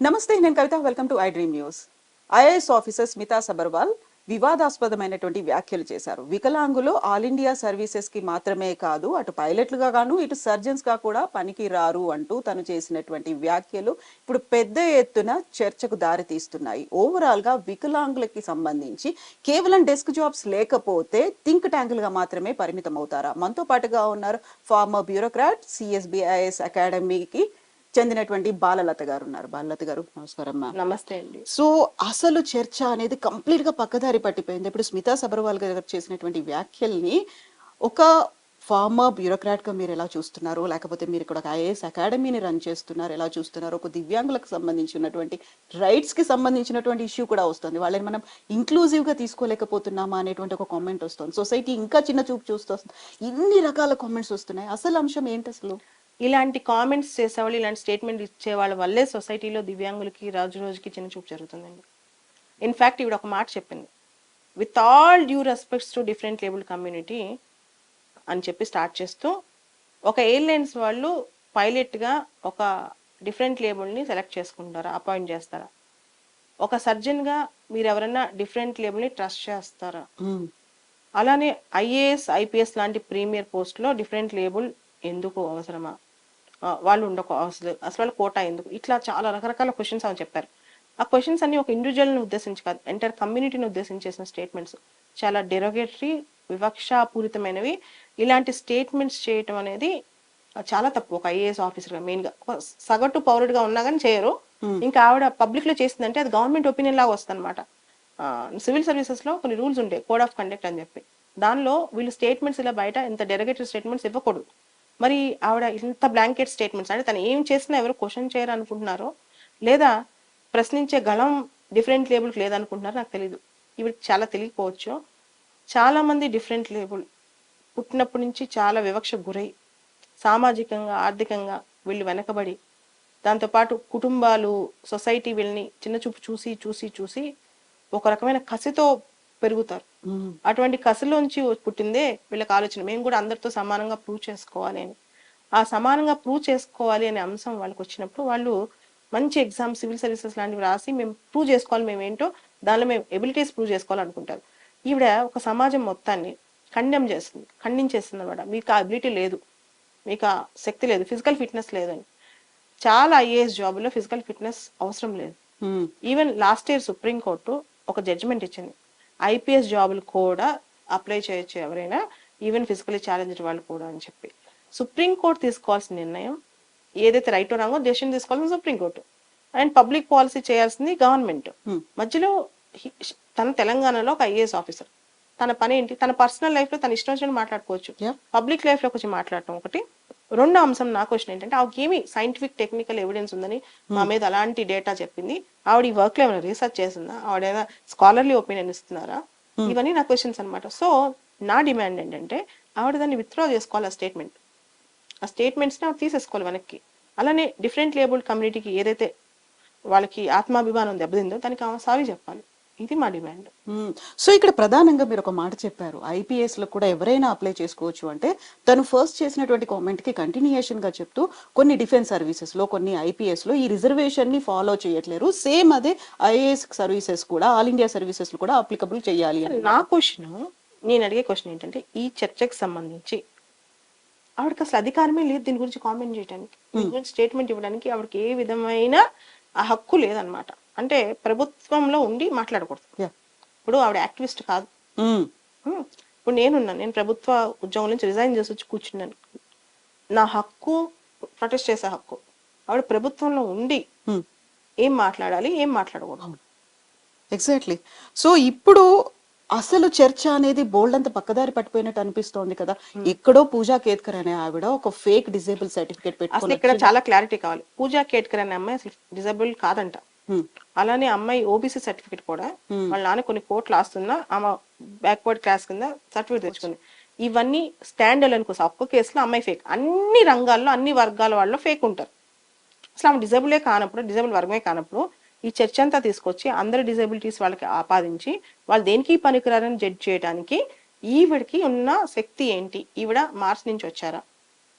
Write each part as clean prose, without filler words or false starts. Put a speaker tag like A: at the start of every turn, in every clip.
A: నమస్తే, నేను Kavitha. Welcome to iDream news. IAS officer Smita Sabharwal వివాదాస్పదమైనటువంటి వ్యాఖ్యలు చేశారు. వికలాంగులు ఆల్ ఇండియా సర్వీసెస్ కి మాత్రమే కాదు, అటు పైలట్లుగా గాను ఇటు సర్జన్స్ గా కూడా పనికి రారు అంటూ తను చేసినటువంటి వ్యాఖ్యలు ఇప్పుడు పెద్ద ఎత్తున చర్చకు దారి తీస్తున్నాయి. ఓవరాల్ గా వికలాంగులకి సంబంధించి కేవలం డెస్క్ జాబ్స్ లేకపోతే థింక్ ట్యాంకులుగా మాత్రమే పరిమితం అవుతారా? మనతో పాటుగా ఉన్నారు ఫార్మర్ బ్యూరోక్రాట్, సిఎస్బిఐఎస్ అకాడమీకి చెందినటువంటి బాలలత గారు ఉన్నారు. బాలలత గారు, నమస్కారం మ్యామ్.
B: నమస్తే అండి.
A: సో అసలు చర్చ అనేది కంప్లీట్ గా పక్కదారి పట్టిపోయింది. ఇప్పుడు స్మితా సబర్వాల్ గారు చేసినటువంటి వ్యాఖ్యల్ని ఒక ఫార్మర్ బ్యూరోక్రాట్ గా మీరు ఎలా చూస్తున్నారు, లేకపోతే మీరు ఇక్కడ ఒక ఐఏఎస్ అకాడమీని రన్ చేస్తున్నారు, ఎలా చూస్తున్నారు? ఒక దివ్యాంగులకు సంబంధించినటువంటి రైట్స్ కి సంబంధించినటువంటి ఇష్యూ కూడా వస్తుంది. వాళ్ళని మనం ఇంక్లూజివ్ గా తీసుకోలేకపోతున్నామా అనేటువంటి ఒక కామెంట్ వస్తుంది. సొసైటీ ఇంకా చిన్న చూపు చూస్తుంది. ఇన్ని రకాల కామెంట్స్ వస్తున్నాయి. అసలు అంశం ఏంటి అసలు?
B: ఇలాంటి కామెంట్స్ చేసేవాళ్ళు, ఇలాంటి స్టేట్మెంట్ ఇచ్చే వాళ్ళ వల్లే సొసైటీలో దివ్యాంగులకి రోజు రోజుకి చిన్న చూపు జరుగుతుందండి. ఇన్ఫ్యాక్ట్ ఇవిడ ఒక మాట చెప్పింది, with all due respects to different label community అని చెప్పి స్టార్ట్ చేస్తూ, ఒక ఎయిర్లైన్స్ వాళ్ళు పైలట్గా ఒక డిఫరెంట్ లేబుల్ని సెలెక్ట్ చేసుకుంటారా, అపాయింట్ చేస్తారా? ఒక సర్జన్గా మీరు ఎవరైనా డిఫరెంట్ లేబుల్ని ట్రస్ట్ చేస్తారా? అలానే ఐఏఎస్ ఐపీఎస్ లాంటి ప్రీమియర్ పోస్ట్లో డిఫరెంట్ లేబుల్ ఎందుకు అవసరమా? వాళ్ళు ఉండకు అసలు వాళ్ళ కోటా ఎందుకు? ఇట్లా చాలా రకరకాల క్వశ్చన్స్ అని చెప్పారు. ఆ క్వశ్చన్స్ అన్ని ఒక ఇండివిజువల్ని ఉద్దేశించి కాదు, ఎంటైర్ కమ్యూనిటీని ఉద్దేశించి చేసిన స్టేట్మెంట్స్ చాలా డెరోగేటరీ, వివక్షాపూరితమైనవి. ఇలాంటి స్టేట్మెంట్స్ చేయటం అనేది చాలా తప్పు. ఒక ఐఏఎస్ ఆఫీసర్గా మెయిన్గా సగటు పౌరుడిగా ఉన్నా కానీ చేయరు. ఇంకా ఆవిడ పబ్లిక్లో చేసిందంటే అది గవర్నమెంట్ ఒపీనియన్ లాగా వస్తుంది అనమాట. సివిల్ సర్వీసెస్లో కొన్ని రూల్స్ ఉంటాయి, కోడ్ ఆఫ్ కండక్ట్ అని చెప్పి. దానిలో వీళ్ళు స్టేట్మెంట్స్ ఇలా బయట ఇంత డెరోగేటరీ స్టేట్మెంట్స్ ఇవ్వకూడదు. మరి ఆవిడ ఇంత బ్లాంకెట్ స్టేట్మెంట్స్, అంటే తను ఏం చేసినా ఎవరు క్వశ్చన్ చేయరు అనుకుంటున్నారో, లేదా ప్రశ్నించే గళం డిఫరెంట్ లేబుల్కి లేదనుకుంటున్నారో నాకు తెలీదు. ఇవిడికి చాలా తెలియకపోవచ్చు. చాలామంది డిఫరెంట్ లేబుల్ పుట్టినప్పటి నుంచి చాలా వివక్ష గురై, సామాజికంగా ఆర్థికంగా వీళ్ళు వెనకబడి, దాంతోపాటు కుటుంబాలు, సొసైటీ వీళ్ళని చిన్నచూపు చూసి చూసి చూసి ఒక రకమైన కసితో పెరుగుతారు. అటువంటి కసిలోంచి పుట్టిందే వీళ్ళకి ఆలోచన, మేము కూడా అందరితో సమానంగా ప్రూవ్ చేసుకోవాలి అని. ఆ సమానంగా ప్రూవ్ చేసుకోవాలి అనే అంశం వాళ్ళకి వచ్చినప్పుడు వాళ్ళు మంచి ఎగ్జామ్, సివిల్ సర్వీసెస్ లాంటివి రాసి మేము ప్రూవ్ చేసుకోవాలి, మేము ఏంటో దానిలో మేము ఎబిలిటీస్ ప్రూవ్ చేసుకోవాలనుకుంటారు. ఈవిడ ఒక సమాజం మొత్తాన్ని ఖండించేస్తుంది అనమాట. మీకు ఆ ఎబిలిటీ లేదు, మీకు ఆ శక్తి లేదు, ఫిజికల్ ఫిట్నెస్ లేదని. చాలా ఐఏఎస్ జాబుల్లో ఫిజికల్ ఫిట్నెస్ అవసరం లేదు. ఈవెన్ లాస్ట్ ఇయర్ సుప్రీంకోర్టు ఒక జడ్జిమెంట్ ఇచ్చింది, ఐపీఎస్ జాబులు కూడా అప్లై చేయొచ్చు ఎవరైనా, ఈవెన్ ఫిజికలీ ఛాలెంజ్డ్ వాళ్ళు కూడా అని చెప్పి. సుప్రీంకోర్టు తీసుకోవాల్సిన నిర్ణయం ఏదైతే రైట్ రాంగో డెసిషన్ తీసుకోవాల్సింది సుప్రీంకోర్టు, అండ్ పబ్లిక్ పాలసీ చేయాల్సింది గవర్నమెంట్. మధ్యలో తన తెలంగాణలో ఒక ఐఏఎస్ ఆఫీసర్, తన పని ఏంటి? తన పర్సనల్ లైఫ్ లో తన ఇష్టం వచ్చినట్టు మాట్లాడుకోవచ్చు, పబ్లిక్ లైఫ్ లోకి వచ్చి మాట్లాడటం ఒకటి. రెండో అంశం నా క్వశ్చన్ ఏంటంటే, ఆవిడకి ఏమి సైంటిఫిక్ టెక్నికల్ ఎవిడెన్స్ ఉందని మా మీద అలాంటి డేటా చెప్పింది? ఆవిడ ఈ వర్క్ లో ఏమైనా రీసెర్చ్ చేసిందా? ఆవిడ ఏమైనా స్కాలర్లీ ఒపీనియన్ ఇస్తున్నారా? ఇవన్నీ నా క్వశ్చన్స్ అనమాట. సో నా డిమాండ్ ఏంటంటే, ఆవిడ దాన్ని విత్డ్రా చేసుకోవాలి. ఆ స్టేట్మెంట్స్ని ఆవిడ తీసేసుకోవాలి వెనక్కి. అలానే డిఫరెంట్ లేబుల్డ్ కమ్యూనిటీకి ఏదైతే వాళ్ళకి ఆత్మాభిమానం దెబ్బతిందో దానికి ఆమె సారీ చెప్పాలి. ఇది మా డిమాండ్.
A: సో ఇక్కడ ప్రధానంగా మీరు ఒక మాట చెప్పారు, ఐపీఎస్ లో కూడా ఎవరైనా అప్లై చేసుకోవచ్చు అంటే. తను ఫస్ట్ చేసినటువంటి కామెంట్ కి కంటిన్యూయేషన్ గా చెప్తూ కొన్ని డిఫెన్స్ సర్వీసెస్ లో, కొన్ని ఐపీఎస్ లో ఈ రిజర్వేషన్ ని ఫాలో చేయట్లేరు, సేమ్ అదే ఐఏఎస్ సర్వీసెస్ కూడా, ఆల్ ఇండియా సర్వీసెస్ లో కూడా అప్లికబుల్ చేయాలి అని.
B: నా క్వశ్చన్, నేను అడిగే క్వశ్చన్ ఏంటంటే, ఈ చర్చకు సంబంధించి ఆవిడకి అసలు అధికారమే లేదు దీని గురించి కామెంట్ చేయడానికి, దీని గురించి స్టేట్మెంట్ ఇవ్వడానికి ఆవిడకి ఏ విధమైన ఆ హక్కు లేదనమాట. అంటే ప్రభుత్వంలో ఉండి మాట్లాడకూడదు. ఇప్పుడు ఆవిడ యాక్టివిస్ట్ కాదు. ఇప్పుడు నేను ప్రభుత్వ ఉద్యోగం నుంచి రిజైన్ చేసి వచ్చి కూర్చున్నాను. నా హక్కు ప్రొటెస్ట్ చేసే హక్కు. ఆవిడ ప్రభుత్వంలో ఉండి ఏం మాట్లాడాలి, ఏం మాట్లాడకూడదు.
A: ఎగ్జాక్ట్లీ. సో ఇప్పుడు అసలు చర్చ అనేది బోల్డ్ అంత పక్కదారి పట్టిపోయినట్టు అనిపిస్తోంది కదా. ఎక్కడో పూజా కేత్కర్ అనే ఆవిడ ఒక ఫేక్ డిజేబుల్ సర్టిఫికేట్
B: అసలు ఇక్కడ చాలా క్లారిటీ కావాలి. పూజా కేత్కర్ అనే అమ్మాయి అసలు డిజేబుల్ కాదంట. అలానే అమ్మాయి ఓబీసీ సర్టిఫికేట్ కూడా వాళ్ళ నాన్న కొన్ని కోట్లు ఆస్తున్నా ఆమె బ్యాక్వర్డ్ క్లాస్ కింద సర్టిఫికేట్ తెచ్చుకుంది. ఇవన్నీ స్టాండ్ అలోన్ కోసం. ఒక్క కేసులో అమ్మాయి ఫేక్. అన్ని రంగాల్లో అన్ని వర్గాల వాళ్ళు ఫేక్ ఉంటారు. అసలు ఆమె డిజేబులే కానప్పుడు, డిజేబుల్ వర్గమే కానప్పుడు ఈ చర్చ అంతా తీసుకొచ్చి అందరి డిజేబిలిటీస్ వాళ్ళకి ఆపాదించి వాళ్ళు దేనికి పనికిరారని జడ్జ్ చేయడానికి ఈవిడికి ఉన్న శక్తి ఏంటి? ఈవిడ మార్స్ నుంచి వచ్చారా?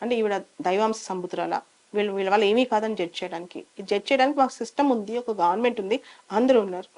B: అంటే ఈవిడ దైవాంశ సంబుతురాలా? వీళ్ళ వల్ల ఏమీ కాదని జడ్జ్ చేయడానికి. జడ్జ్ చేయడానికి మాకు సిస్టమ్ ఉంది, ఒక గవర్నమెంట్ ఉంది, అందరూ ఉన్నారు.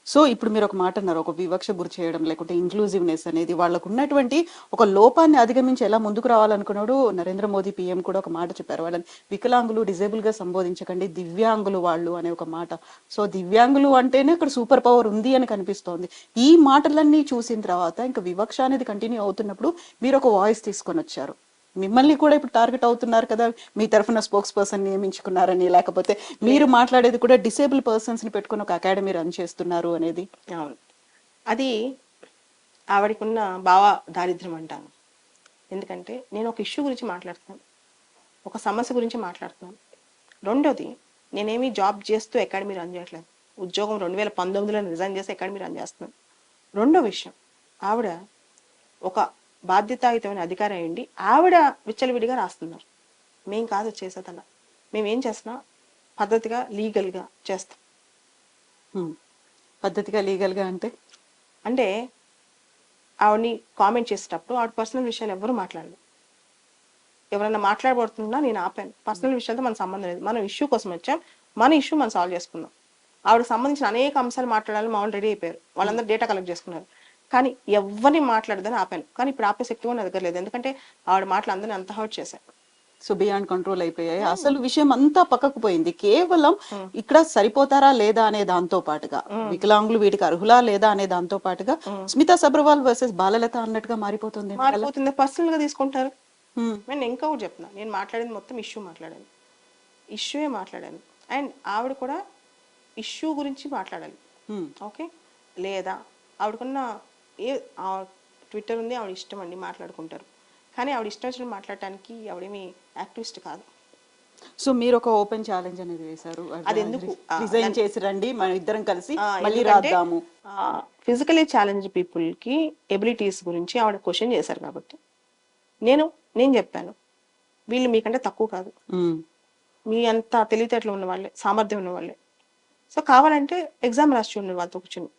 A: సో ఇప్పుడు మీరు ఒక మాట అన్నారు, ఒక వివక్ష గురి చేయడం లేకుంటే ఇంక్లూజివ్నెస్ అనేది వాళ్ళకు ఉన్నటువంటి ఒక లోపాన్ని అధిగమించి ఎలా ముందుకు రావాలనుకున్నాడు నరేంద్ర మోదీ పీఎం కూడా ఒక మాట చెప్పారు. వాళ్ళని వికలాంగులు డిజేబుల్ గా సంబోధించకండి, దివ్యాంగులు వాళ్ళు అనే ఒక మాట. సో దివ్యాంగులు అంటేనే ఇక్కడ సూపర్ పవర్ ఉంది అని కనిపిస్తోంది. ఈ మాటలన్నీ చూసిన తర్వాత ఇంకా వివక్ష అనేది కంటిన్యూ అవుతున్నప్పుడు మీరు ఒక వాయిస్ తీసుకొని వచ్చారు. మిమ్మల్ని కూడా ఇప్పుడు టార్గెట్ అవుతున్నారు కదా, మీ తరఫున స్పోక్స్ పర్సన్ నియమించుకున్నారని, లేకపోతే మీరు మాట్లాడేది కూడా డిసేబుల్ పర్సన్స్ ని పెట్టుకుని ఒక అకాడమీ రన్ చేస్తున్నారు అనేది.
B: అవును, అది ఆవిడకున్న భావ దారిద్ర్యం అంటాను. ఎందుకంటే నేను ఒక ఇష్యూ గురించి మాట్లాడుతున్నాను, ఒక సమస్య గురించి మాట్లాడుతున్నాను. రెండోది, నేనేమి జాబ్ చేస్తూ అకాడమీ రన్ చేయట్లేదు. ఉద్యోగం 2019లో రిజైన్ చేసి అకాడమీ రన్ చేస్తున్నాను. రెండో విషయం, ఆవిడ ఒక బాధ్యతాయుతమైన అధికారి అయ్యండి ఆవిడ విచ్చలవిడిగా రాస్తున్నారు. మేం కాదు చేసేదలా. మేము ఏం చేస్తున్నా పద్ధతిగా లీగల్గా చేస్తాం.
A: పద్ధతిగా లీగల్ గా అంటే
B: ఆవిడని కామెంట్ చేసేటప్పుడు ఆవిడ పర్సనల్ విషయాలు ఎవరు మాట్లాడలేదు. ఎవరైనా మాట్లాడబడుతున్నా నేను ఆపాను. పర్సనల్ విషయాలతో మన సంబంధం లేదు, మనం ఇష్యూ కోసం వచ్చాం, మన ఇష్యూ మనం సాల్వ్ చేసుకుందాం. ఆవిడకి సంబంధించిన అనేక అంశాలు మాట్లాడాలని మామూలు రెడీ అయిపోయారు, వాళ్ళందరూ డేటా కలెక్ట్ చేసుకున్నారు. కానీ ఎవరిని మాట్లాడదని ఆపాను. కానీ ఇప్పుడు ఆపే శక్తి కూడా నా దగ్గర లేదు, ఎందుకంటే ఆవిడ మాటలు అందరినీ అంత హర్ట్ చేశారు.
A: సో బియాండ్ కంట్రోల్ అయిపోయాయి. అసలు విషయం అంతా పక్కకు పోయింది. కేవలం ఇక్కడ సరిపోతారా లేదా అనే దాంతో పాటుగా, వికలాంగులు వీటికి అర్హులా లేదా అనే దాంతో పాటుగా స్మితా సబర్వాల్ వర్సెస్ బాలలత అన్నట్టుగా మారిపోతుంది.
B: పర్సనల్ గా తీసుకుంటారు. నేను ఇంకా కూడా చెప్తున్నా, నేను మాట్లాడింది మొత్తం ఇష్యూయే మాట్లాడాను. అండ్ ఆవిడ కూడా ఇష్యూ గురించి మాట్లాడాలి. ఓకే, లేదా ఆవిడకున్న ట్విట్టర్ ఉంది, ఆవిడ ఇష్టం అండి, మాట్లాడుకుంటారు. కానీ ఆవిడ ఇష్టం వచ్చినట్టు మాట్లాడటానికి ఆవిడేమి యాక్టివిస్ట్ కాదు.
A: సో మీరు ఒక ఓపెన్ ఛాలెంజ్ అనేది వేశారు,
B: అది ఎందుకు
A: రిజైన్ చేసి రండి, మనం ఇద్దరం కలిసి మళ్ళీ రాద్దాము.
B: ఫిజికలీ ఛాలెంజ్ పీపుల్ కి ఎబిలిటీస్ గురించి ఆవిడ క్వశ్చన్ చేశారు కాబట్టి నేను చెప్పాను, వీళ్ళు మీకంటే తక్కువ కాదు, మీ అంత తెలివితేటలు ఉన్న వాళ్ళే, సామర్థ్యం ఉన్న వాళ్ళే. సో కావాలంటే ఎగ్జామ్ రాసి చూడండి, వాళ్ళతో కూర్చొని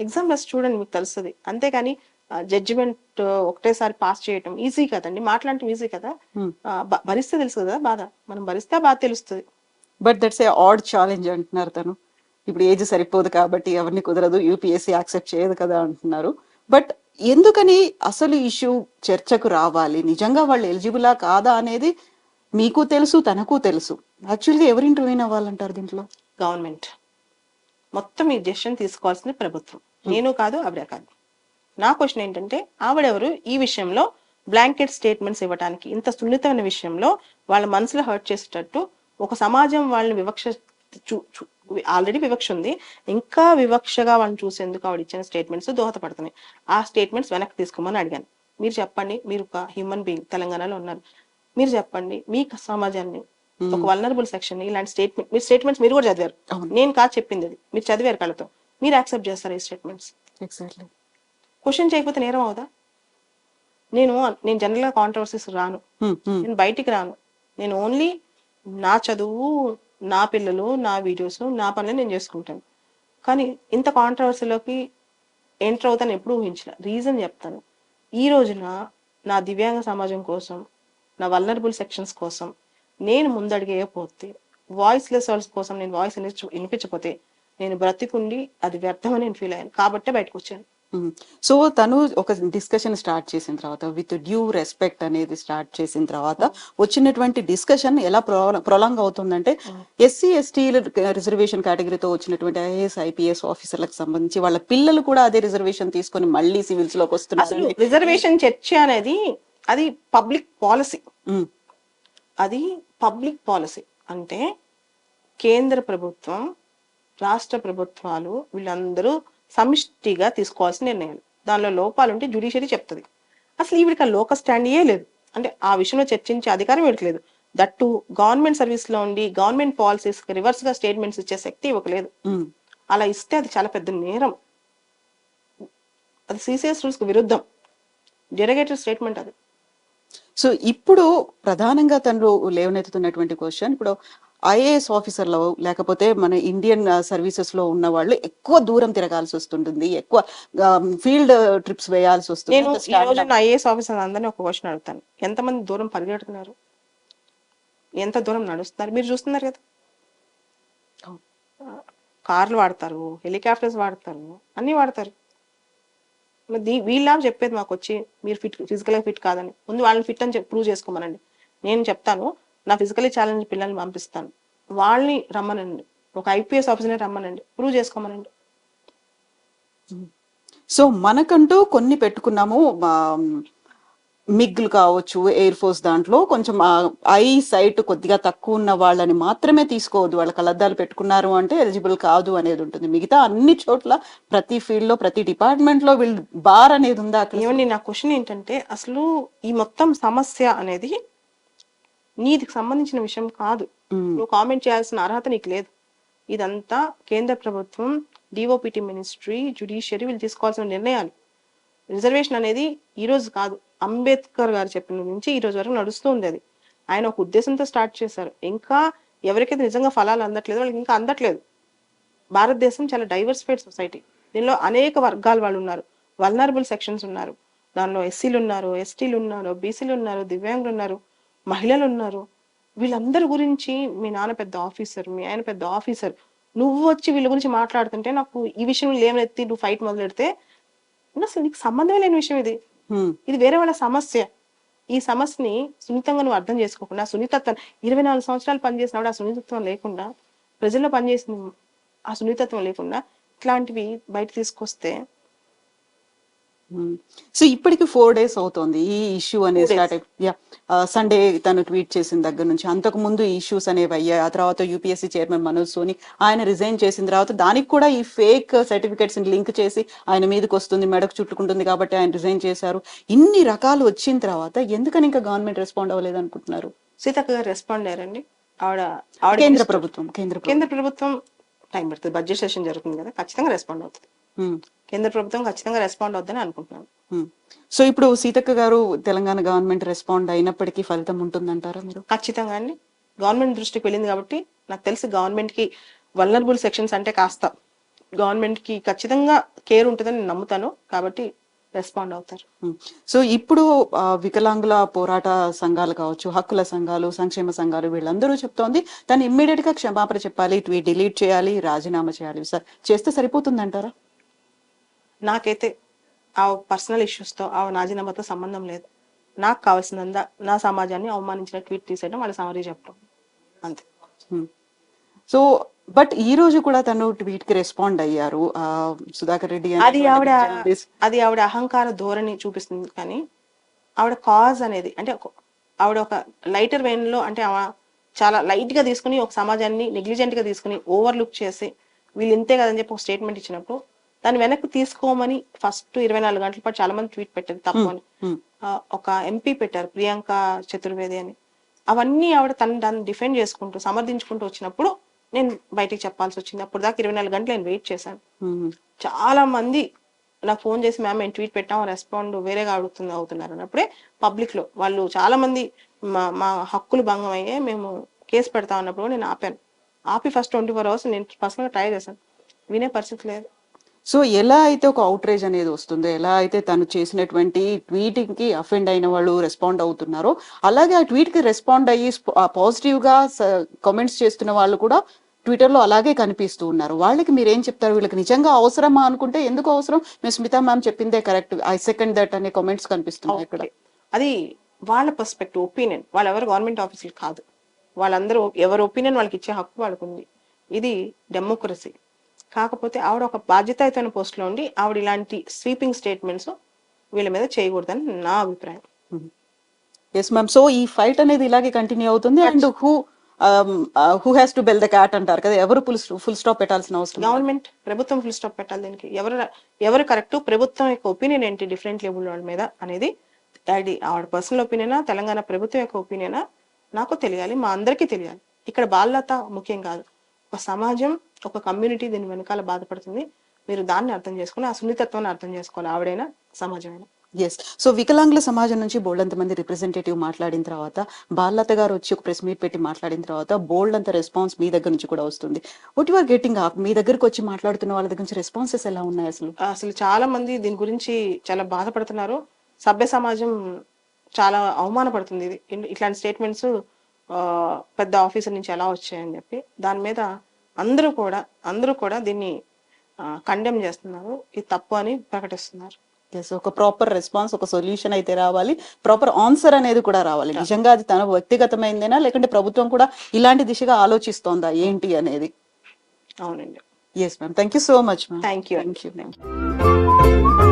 B: ఎగ్జామ్ రాసి చూడండి, మీకు తెలుస్తుంది. అంతేగాని జడ్జిమెంట్ ఒకటేసారి పాస్ చేయటం ఈజీ కదండి, మాట్లాడటం ఈజీ కదా, భరిస్తే తెలుసు కదా బాధ, మనం భరిస్తే బాధ తెలుస్తుంది.
A: But that's a odd challenge అంటున్నారు తను. ఇప్పుడు ఏజ్ సరిపోదు కాబట్టి ఎవరిని కుదరదు, యూపీఎస్సీ యాక్సెప్ట్ చేయదు కదా అంటున్నారు. బట్ ఎందుకని అసలు ఇష్యూ చర్చకు రావాలి, నిజంగా వాళ్ళు ఎలిజిబులా కాదా అనేది మీకు తెలుసు, తనకు తెలుసు. యాక్చువల్గా ఎవరు ఇంటర్వ్యూన్ అవ్వాలంటారు దీంట్లో?
B: గవర్నమెంట్. మొత్తం ఈ డెసిషన్ తీసుకోవాల్సింది ప్రభుత్వం, నేను కాదు, ఆవిడ కాదు. నా క్వశ్చన్ ఏంటంటే, ఆవిడెవరు ఈ విషయంలో బ్లాంకెట్ స్టేట్మెంట్స్ ఇవ్వడానికి? ఇంత సున్నితమైన విషయంలో వాళ్ళ మనసులో హర్ట్ చేసేటట్టు ఒక సమాజం వాళ్ళని వివక్ష, ఆల్రెడీ వివక్ష ఉంది, ఇంకా వివక్షగా వాళ్ళని చూసేందుకు ఆవిడ ఇచ్చిన స్టేట్మెంట్స్ దోహదపడుతున్నాయి. ఆ స్టేట్మెంట్స్ వెనక్కి తీసుకోమని అడిగాను. మీరు చెప్పండి, మీరు ఒక హ్యూమన్ బీయింగ్, తెలంగాణలో ఉన్నారు, మీరు చెప్పండి మీ సమాజాన్ని, ఒక వల్నరబుల్ సెక్షన్ ఇలాంటి స్టేట్మెంట్స్ మీరు కూడా చదివారు, నేను కాదు చెప్పింది, అది మీరు చదివారు కళ్ళతో, మీరు యాక్సెప్ట్ చేస్తారు ఈ స్టేట్మెంట్స్?
A: ఎగ్జాక్ట్లీ.
B: క్వశ్చన్ చేయకపోతే నేరం అవుదా? నేను జనరల్ గా కాంట్రవర్సీస్ రాను, నేను బయటికి రాను, నేను ఓన్లీ నా చదువు, నా పిల్లలు, నా వీడియోస్, నా పనులు నేను చేసుకుంటాను. కానీ ఇంత కాంట్రవర్సీలోకి ఎంటర్ అవుతాను ఎప్పుడు ఊహించలే. రీజన్ చెప్తాను. ఈ రోజున నా దివ్యాంగ సమాజం కోసం, నా వల్నరబుల్ సెక్షన్స్ కోసం నేను ముందడిగేయకపోతే, వాయిస్లెస్ వాళ్ళ కోసం నేను వాయిస్ వినిపించకపోతే, నేను బ్రతికుండి అది వ్యర్థమని నేను ఫీల్ అయ్యాను, కాబట్టే బయటకు వచ్చాను.
A: సో తను ఒక డిస్కషన్ స్టార్ట్ చేసిన తర్వాత, విత్ డ్యూ రెస్పెక్ట్ అనేది స్టార్ట్ చేసిన తర్వాత వచ్చినటువంటి డిస్కషన్ ఎలా ప్రొలాంగ్ అవుతుందంటే, ఎస్సీ ఎస్టీ రిజర్వేషన్ కేటగిరీతో వచ్చినటువంటి ఐఏఎస్ ఐపీఎస్ ఆఫీసర్లకు సంబంధించి వాళ్ళ పిల్లలు కూడా అదే రిజర్వేషన్ తీసుకొని మళ్ళీ సివిల్స్ లోకి వస్తున్నారు.
B: రిజర్వేషన్ చర్చ అనేది అది పబ్లిక్ పాలసీ, అది పబ్లిక్ పాలసీ అంటే కేంద్ర ప్రభుత్వం, రాష్ట్ర ప్రభుత్వాలు వీళ్ళందరూ సమిష్టిగా తీసుకోవాల్సిన నిర్ణయాలు. దానిలో లోపాలుంటే జ్యుడిషియరీ చెప్తుంది. అసలు ఈవిడికి లోకల్ స్టాండ్ లేదు, అంటే ఆ విషయంలో చర్చించే అధికారం వీడికి లేదు. దట్టు గవర్నమెంట్ సర్వీస్ లో ఉండి గవర్నమెంట్ పాలసీస్ రివర్స్ గా స్టేట్మెంట్స్ ఇచ్చే శక్తి ఇవ్వక లేదు. అలా ఇస్తే అది చాలా పెద్ద నేరం, అది సిసిఎస్ రూల్స్ కు విరుద్ధం, డెరగేటెడ్ స్టేట్మెంట్ అది.
A: సో ఇప్పుడు ప్రధానంగా తను లేవనెత్తుతున్నటువంటి క్వశ్చన్, ఇప్పుడు ఐఏఎస్ ఆఫీసర్లో లేకపోతే మన ఇండియన్ సర్వీసెస్ లో ఉన్న వాళ్ళు ఎక్కువ దూరం తిరగాల్సి వస్తుంటుంది, ఎక్కువ ఫీల్డ్ ట్రిప్స్ వేయాల్సి వస్తుంది.
B: నేను ఈ రోజు ఐఏఎస్ ఆఫీసర్ అందరినీ ఒక క్వశ్చన్ అడుగుతాను, ఎంతమంది దూరం పరిగెడుతున్నారు? ఎంత దూరం నడుస్తున్నారు మీరు చూస్తున్నారు కదా. కార్లు వాడతారు, హెలికాప్టర్స్ వాడతారు, అన్నీ వాడతారు. వీళ్ళ చెప్పేది మాకు వచ్చి మీరు ఫిజికల్గా ఫిట్ కాదని, ముందు వాళ్ళని ఫిట్ అని ప్రూవ్ చేసుకోమనండి. నేను చెప్తాను నా ఫిజికలీ ఛాలెంజ్ పిల్లల్ని పంపిస్తాను, వాళ్ళని రమ్మనండి, ఒక ఐపీఎస్ ఆఫీసర్ని రమ్మనండి, ప్రూవ్ చేసుకోమనండి.
A: సో మనకంటూ కొన్ని పెట్టుకున్నాము, మిగ్లు కావచ్చు, ఎయిర్ ఫోర్స్ దాంట్లో కొంచెం ఐ సైట్ కొద్దిగా తక్కువ ఉన్న వాళ్ళని మాత్రమే తీసుకోవద్దు, వాళ్ళ కళ్ళద్దాలు పెట్టుకున్నారు అంటే ఎలిజిబుల్ కాదు అనేది ఉంటుంది. మిగతా అన్ని చోట్ల ప్రతి ఫీల్డ్ లో ప్రతి డిపార్ట్మెంట్ లో వీళ్ళు బార్ అనేది ఉందా అక్కడ?
B: ఏమండి నా క్వశ్చన్ ఏంటంటే అసలు ఈ మొత్తం సమస్య అనేది నీకు సంబంధించిన విషయం కాదు, నువ్వు కామెంట్ చేయాల్సిన అర్హత నీకు లేదు. ఇదంతా కేంద్ర ప్రభుత్వం, డిఓపిటి మినిస్ట్రీ, జ్యుడిషియరీ వీళ్ళు తీసుకోవాల్సిన నిర్ణయాలు. రిజర్వేషన్ అనేది ఈ రోజు కాదు, అంబేద్కర్ గారు చెప్పిన నుంచి ఈ రోజు వరకు నడుస్తుంది. అది ఆయన ఒక ఉద్దేశంతో స్టార్ట్ చేశారు. ఇంకా ఎవరికైతే నిజంగా ఫలాలు అందట్లేదు వాళ్ళకి ఇంకా అందట్లేదు. భారతదేశం చాలా డైవర్సిఫైడ్ సొసైటీ, దీనిలో అనేక వర్గాల వాళ్ళు ఉన్నారు, వల్నరబుల్ సెక్షన్స్ ఉన్నారు, దానిలో ఎస్సీలు ఉన్నారు, ఎస్టీలు ఉన్నారు, బీసీలు ఉన్నారు, దివ్యాంగులు ఉన్నారు, మహిళలు ఉన్నారు. వీళ్ళందరి గురించి మీ నాన్న పెద్ద ఆఫీసర్, మీ ఆయన పెద్ద ఆఫీసర్, నువ్వు వచ్చి వీళ్ళ గురించి మాట్లాడుతుంటే నాకు ఈ విషయం లేవనెత్తి నువ్వు ఫైట్ మొదలెడితే అసలు నీకు సంబంధమే లేని విషయం ఇది. ఇది వేరే వాళ్ళ సమస్య. ఈ సమస్యని సున్నితంగా నువ్వు అర్థం చేసుకోకుండా, సున్నితత్వం 24 సంవత్సరాలు పనిచేసినప్పుడు ఆ సున్నితత్వం లేకుండా, ప్రజల్లో పనిచేసిన ఆ సున్నితత్వం లేకుండా ఇట్లాంటివి బయట తీసుకొస్తే.
A: సో ఇప్పటికి 4 days అవుతోంది ఈ ఇష్యూ అనేది స్టార్ట్ అయ్యి. సండే తను ట్వీట్ చేసిన దగ్గర నుంచి అంతకు ముందు ఇష్యూస్ అనేవి అయ్యాయి. ఆ తర్వాత యూపీఎస్సీ చైర్మన్ మనోజ్ సోని ఆయన రిజైన్ చేసిన తర్వాత దానికి కూడా ఈ ఫేక్ సర్టిఫికేట్స్ లింక్ చేసి ఆయన మీదకి వస్తుంది, మెడకు చుట్టుకుంటుంది కాబట్టి ఆయన రిజైన్ చేశారు. ఇన్ని రకాలు వచ్చిన తర్వాత ఎందుకని ఇంకా గవర్నమెంట్ రెస్పాండ్ అవ్వలేదు అనుకుంటున్నారు?
B: సీతక్క గారు రెస్పాండ్ అయ్యారండి.
A: కేంద్ర ప్రభుత్వం
B: టైం పడుతుంది, బడ్జెట్ సెషన్ జరుగుతుంది కదా, ఖచ్చితంగా రెస్పాండ్ అవుతుంది. కేంద్ర ప్రభుత్వం ఖచ్చితంగా రెస్పాండ్ అవుతుందని అనుకుంటున్నాను.
A: సో ఇప్పుడు సీతక్క గారు తెలంగాణ గవర్నమెంట్ రెస్పాండ్ అయినప్పటికీ ఫలితం ఉంటుందంటారా మీరు?
B: ఖచ్చితంగా అండి. గవర్నమెంట్ దృష్టికి వెళ్ళింది కాబట్టి నాకు తెలిసి గవర్నమెంట్ కి వల్నరబుల్ సెక్షన్స్ అంటే కాస్త గవర్నమెంట్ కి ఖచ్చితంగా కేర్ ఉంటుందని నేను నమ్ముతాను, కాబట్టి రెస్పాండ్ అవుతారు.
A: సో ఇప్పుడు వికలాంగుల పోరాట సంఘాలు కావచ్చు, హక్కుల సంఘాలు, సంక్షేమ సంఘాలు వీళ్ళందరూ చెప్తోంది తను ఇమ్మీడియట్ గా క్షమాపణ చెప్పాలి, ట్వీట్ డిలీట్ చేయాలి, రాజీనామా చేయాలి. సార్ చేస్తే సరిపోతుందంటారా?
B: నాకైతే ఆ పర్సనల్ ఇష్యూస్తో ఆ రాజీనామాతో సంబంధం లేదు. నాకు కావాల్సిందంతా నా సమాజాన్ని అవమానించిన ట్వీట్ తీసేయడం, వాళ్ళ సమరీ చెప్పడం, అంతే.
A: సో బట్ ఈ రోజు కూడా తను ట్వీట్ కి రెస్పాండ్ అయ్యారు సుధాకర్ రెడ్డి.
B: అది ఆవిడ అహంకార ధోరణి చూపిస్తుంది, కానీ ఆవిడ కాజ్ అనేది అంటే ఆవిడ ఒక లైటర్ వెయిన్ లో, అంటే ఆవిడ చాలా లైట్ గా తీసుకుని ఒక సమాజాన్ని నెగ్లిజెంట్ గా తీసుకుని ఓవర్లుక్ చేసి వీళ్ళు ఇంతే కదని చెప్పి ఒక స్టేట్మెంట్ ఇచ్చినప్పుడు దాన్ని వెనక్కి తీసుకోమని ఫస్ట్ 24 గంటల పాటు చాలా మంది ట్వీట్ పెట్టారు తప్పు అని. ఒక ఎంపీ పెట్టారు ప్రియాంక చతుర్వేది అని. అవన్నీ ఆవిడ దాన్ని డిఫెండ్ చేసుకుంటూ సమర్థించుకుంటూ వచ్చినప్పుడు నేను బయటికి చెప్పాల్సి వచ్చింది. అప్పుడు దాకా 24 గంటలు నేను వెయిట్ చేశాను. చాలా మంది నాకు ఫోన్ చేసి మ్యామ్ మేము ట్వీట్ పెట్టాం, రెస్పాండ్ వేరేగా అవుతున్నారు అన్నప్పుడే పబ్లిక్ లో వాళ్ళు చాలా మంది మా హక్కులు భంగం అయ్యే మేము కేసు పెడతాం అన్నప్పుడు నేను ఆపి ఫస్ట్ 24 hours నేను పర్సనల్ గా ట్రై చేశాను, వినే పరిస్థితి లేదు.
A: సో ఎలా అయితే ఒక అవుట్రేజ్ అనేది వస్తుందో, ఎలా అయితే తను చేసినటువంటి ట్వీటింగ్ కి అఫెండ్ అయిన వాళ్ళు రెస్పాండ్ అవుతున్నారో, అలాగే ఆ ట్వీట్ కి రెస్పాండ్ అయ్యి పాజిటివ్ గా కామెంట్స్ చేస్తున్న వాళ్ళు కూడా ట్విట్టర్ లో అలాగే కనిపిస్తూ ఉన్నారు. వాళ్ళకి మీరు ఏం చెప్తారు? వీళ్ళకి నిజంగా అవసరమా అనుకుంటే ఎందుకు అవసరం, మేము స్మితా మ్యామ్ చెప్పిందే కరెక్ట్, ఐ సెకండ్ దట్ అనే కామెంట్స్ కనిపిస్తున్నాయి ఇక్కడ.
B: అది వాళ్ళ పర్స్పెక్టివ్, ఒపీనియన్. వాళ్ళు ఎవరు గవర్నమెంట్ ఆఫీసులు కాదు, వాళ్ళందరూ ఎవరి ఒపీనియన్ వాళ్ళకి ఇచ్చే హక్కు వాళ్ళకు ఉంది. ఇది డెమోక్రసీ. కాకపోతే ఆవిడ ఒక బాధ్యతాయుతమైన పోస్ట్ లో ఉండి ఆవిడ ఇలాంటి స్వీపింగ్ స్టేట్మెంట్స్ వీళ్ళ మీద చేయకూడదని నా అభిప్రాయం.
A: Yes ma'am. సో ఈ ఫైట్ అనేది ఇలాగే కంటిన్యూ అవుతుంది. And who has to bell the cat అంటారు కదా, ఎవరు ఫుల్ స్టాప్ పెట్టాల్సిన అవసరం?
B: గవర్నమెంట్, ప్రభుత్వం ఫుల్ స్టాప్ పెట్టాలి దీనికి. ఎవరు కరెక్ట్, ప్రభుత్వం యొక్క ఒపీనియన్ ఏంటి డిఫరెంట్ లెవెల్ వాళ్ళ మీద అనేది, అది ఆవిడ పర్సనల్ ఒపీనియనా, తెలంగాణ ప్రభుత్వం యొక్క ఒపీనియనా నాకు తెలియాలి, మా అందరికీ తెలియాలి. ఇక్కడ బాధ్యత ముఖ్యం కాదు, ఒక సమాజం, ఒక కమ్యూనిటీ దీని వెనకాల బాధపడుతుంది. మీరు దాన్ని అర్థం చేసుకుని ఆ సున్నితత్వాన్ని అర్థం చేసుకోవాలి, ఆవిడైనా సమాజమైనా.
A: ఎస్. సో వికలాంగుల సమాజం నుంచి బోల్డ్ అంత మంది రిప్రజెంటేటివ్ మాట్లాడిన తర్వాత, బాలలత గారు వచ్చి ఒక ప్రెస్ మీట్ పెట్టి మాట్లాడిన తర్వాత బోల్డ్ అంత రెస్పాన్స్ మీ దగ్గర నుంచి కూడా వస్తుంది. What you are getting? మీ దగ్గరకు వచ్చి మాట్లాడుతున్న వాళ్ళ దగ్గర నుంచి రెస్పాన్సెస్ ఎలా ఉన్నాయి అసలు?
B: అసలు చాలా మంది దీని గురించి చాలా బాధపడుతున్నారు. సభ్య సమాజం చాలా అవమానపడుతుంది. ఇట్లాంటి స్టేట్మెంట్స్ పెద్ద ఆఫీసర్ నుంచి ఎలా వచ్చాయని చెప్పి దాని మీద అందరూ కూడా దీన్ని కండెమ్ చేస్తున్నారు, ఇది తప్పు అని ప్రకటిస్తున్నారు.
A: ఒక ప్రాపర్ రెస్పాన్స్, ఒక సొల్యూషన్ అయితే రావాలి, ప్రాపర్ ఆన్సర్ అనేది కూడా రావాలి. నిజంగా అది తన వ్యక్తిగతమైందేనా లేకుంటే ప్రభుత్వం కూడా ఇలాంటి దిశగా ఆలోచిస్తోందా ఏంటి అనేది.
B: అవునండి.
A: Yes ma'am, thank you so much ma'am.
B: Thank you.
A: Thank you.